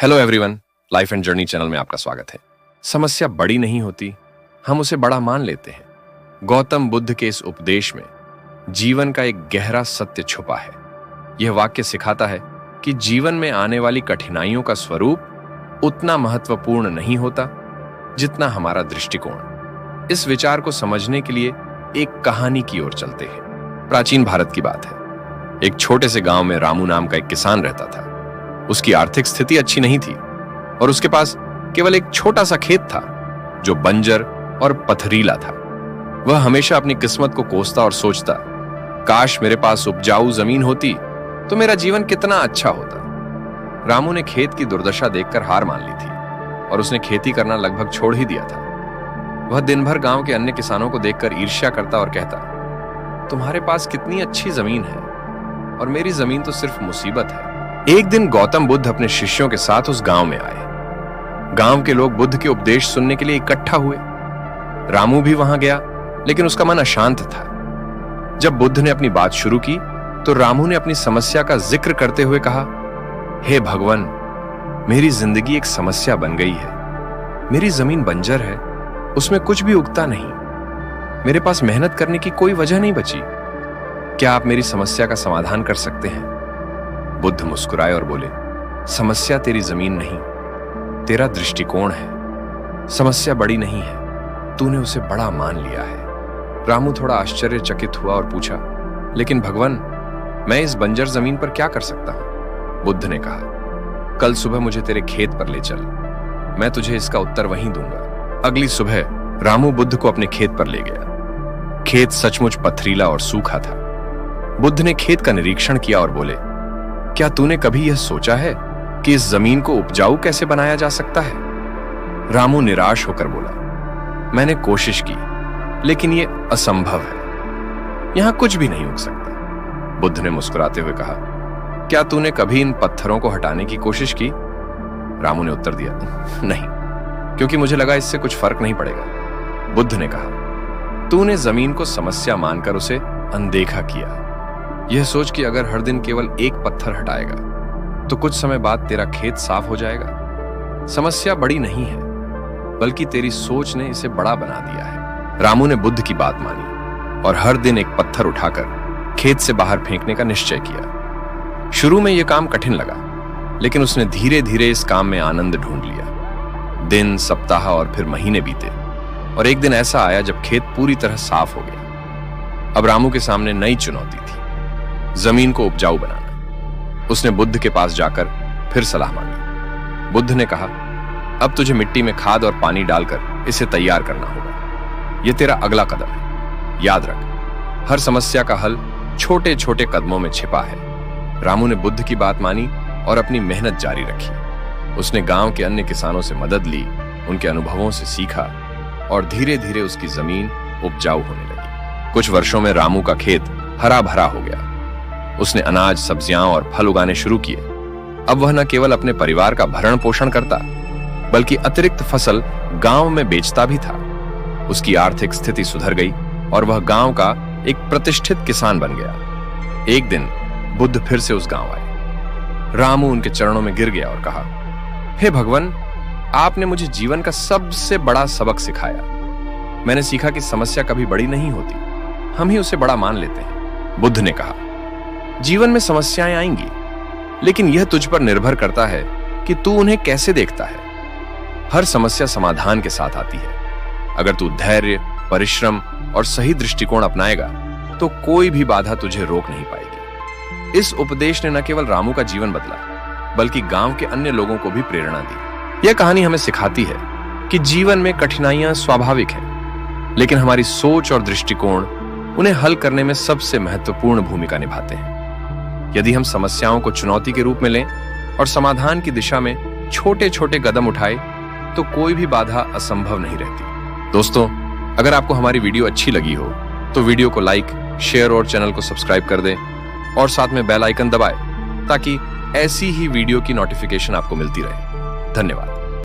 Hello everyone, life and journey channel में आपका स्वागत है। समस्या बड़ी नहीं होती, हम उसे बड़ा मान लेते हैं। गौतम बुद्ध के इस उपदेश में जीवन का एक गहरा सत्य छुपा है। यह वाक्य सिखाता है कि जीवन में आने वाली कठिनाइयों का स्वरूप उतना महत्वपूर्ण नहीं होता जितना हमारा दृष्टिकोण। इस विचार को समझने के लिए एक कहानी की ओर चलते हैं। प्राचीन भारत की बात है। एक छोटे से गांव में रामू नाम का एक किसान रहता था। उसकी आर्थिक स्थिति अच्छी नहीं थी और उसके पास केवल एक छोटा सा खेत था जो बंजर और पथरीला था। वह हमेशा अपनी किस्मत को कोसता और सोचता, काश मेरे पास उपजाऊ जमीन होती तो मेरा जीवन कितना अच्छा होता। रामू ने खेत की दुर्दशा देखकर हार मान ली थी और उसने खेती करना लगभग छोड़ ही दिया था। वह दिन भर गांव के अन्य किसानों को देखकर ईर्ष्या करता और कहता, तुम्हारे पास कितनी अच्छी जमीन है और मेरी जमीन तो सिर्फ मुसीबत है। एक दिन गौतम बुद्ध अपने शिष्यों के साथ उस गांव में आए। गांव के लोग बुद्ध के उपदेश सुनने के लिए इकट्ठा हुए। रामू भी वहां गया, लेकिन उसका मन अशांत था। जब बुद्ध ने अपनी बात शुरू की तो रामू ने अपनी समस्या का जिक्र करते हुए कहा, हे भगवान, मेरी जिंदगी एक समस्या बन गई है। मेरी जमीन बंजर है, उसमें कुछ भी उगता नहीं। मेरे पास मेहनत करने की कोई वजह नहीं बची। क्या आप मेरी समस्या का समाधान कर सकते हैं? बुद्ध मुस्कुराए और बोले, समस्या तेरी जमीन नहीं, तेरा दृष्टिकोण है। समस्या बड़ी नहीं है, तूने उसे बड़ा मान लिया है। रामू थोड़ा आश्चर्यचकित हुआ और पूछा, लेकिन भगवान, मैं इस बंजर जमीन पर क्या कर सकता हूं? बुद्ध ने कहा, कल सुबह मुझे तेरे खेत पर ले चल, मैं तुझे इसका उत्तर वहीं दूंगा। अगली सुबह रामू बुद्ध को अपने खेत पर ले गया। खेत सचमुच पथरीला और सूखा था। बुद्ध ने खेत का निरीक्षण किया और बोले, क्या तूने कभी यह सोचा है कि इस जमीन को उपजाऊ कैसे बनाया जा सकता है? रामू निराश होकर बोला, मैंने कोशिश की, लेकिन यह असंभव है। यहां कुछ भी नहीं उग सकता। बुद्ध ने मुस्कुराते हुए कहा, क्या तूने कभी इन पत्थरों को हटाने की कोशिश की? रामू ने उत्तर दिया, नहीं, क्योंकि मुझे लगा इससे कुछ फर्क नहीं पड़ेगा। बुद्ध ने कहा, तूने जमीन को समस्या मानकर उसे अनदेखा किया। यह सोच कि अगर हर दिन केवल एक पत्थर हटाएगा तो कुछ समय बाद तेरा खेत साफ हो जाएगा। समस्या बड़ी नहीं है, बल्कि तेरी सोच ने इसे बड़ा बना दिया है। रामू ने बुद्ध की बात मानी और हर दिन एक पत्थर उठाकर खेत से बाहर फेंकने का निश्चय किया। शुरू में यह काम कठिन लगा, लेकिन उसने धीरे धीरे इस काम में आनंद ढूंढ लिया। दिन, सप्ताह और फिर महीने बीते और एक दिन ऐसा आया जब खेत पूरी तरह साफ हो गया। अब रामू के सामने नई चुनौती थी, जमीन को उपजाऊ बनाना। उसने बुद्ध के पास जाकर फिर सलाह मांगी। बुद्ध ने कहा, अब तुझे मिट्टी में खाद और पानी डालकर इसे तैयार करना होगा। यह तेरा अगला कदम है। याद रख, हर समस्या का हल छोटे छोटे कदमों में छिपा है। रामू ने बुद्ध की बात मानी और अपनी मेहनत जारी रखी। उसने गांव के अन्य किसानों से मदद ली, उनके अनुभवों से सीखा और धीरे धीरे उसकी जमीन उपजाऊ होने लगी। कुछ वर्षों में रामू का खेत हरा भरा हो गया। उसने अनाज, सब्जियां और फल उगाने शुरू किए। अब वह न केवल अपने परिवार का भरण पोषण करता, बल्कि अतिरिक्त फसल गांव में बेचता भी था। उसकी आर्थिक स्थिति सुधर गई और वह गांव का एक प्रतिष्ठित किसान बन गया। एक दिन बुद्ध फिर से उस गांव आए। रामू उनके चरणों में गिर गया और कहा, हे भगवान, आपने मुझे जीवन का सबसे बड़ा सबक सिखाया। मैंने सीखा कि समस्या कभी बड़ी नहीं होती, हम ही उसे बड़ा मान लेते हैं। बुद्ध ने कहा, जीवन में समस्याएं आएंगी, लेकिन यह तुझ पर निर्भर करता है कि तू उन्हें कैसे देखता है। हर समस्या समाधान के साथ आती है। अगर तू धैर्य, परिश्रम और सही दृष्टिकोण अपनाएगा तो कोई भी बाधा तुझे रोक नहीं पाएगी। इस उपदेश ने न केवल रामू का जीवन बदला, बल्कि गांव के अन्य लोगों को भी प्रेरणा दी। यह कहानी हमें सिखाती है कि जीवन में कठिनाइयां स्वाभाविक हैं, लेकिन हमारी सोच और दृष्टिकोण उन्हें हल करने में सबसे महत्वपूर्ण भूमिका निभाते हैं। यदि हम समस्याओं को चुनौती के रूप में लें और समाधान की दिशा में छोटे छोटे कदम उठाएं, तो कोई भी बाधा असंभव नहीं रहती। दोस्तों, अगर आपको हमारी वीडियो अच्छी लगी हो तो वीडियो को लाइक, शेयर और चैनल को सब्सक्राइब कर दें और साथ में बेल आइकन दबाएं ताकि ऐसी ही वीडियो की नोटिफिकेशन आपको मिलती रहे। धन्यवाद।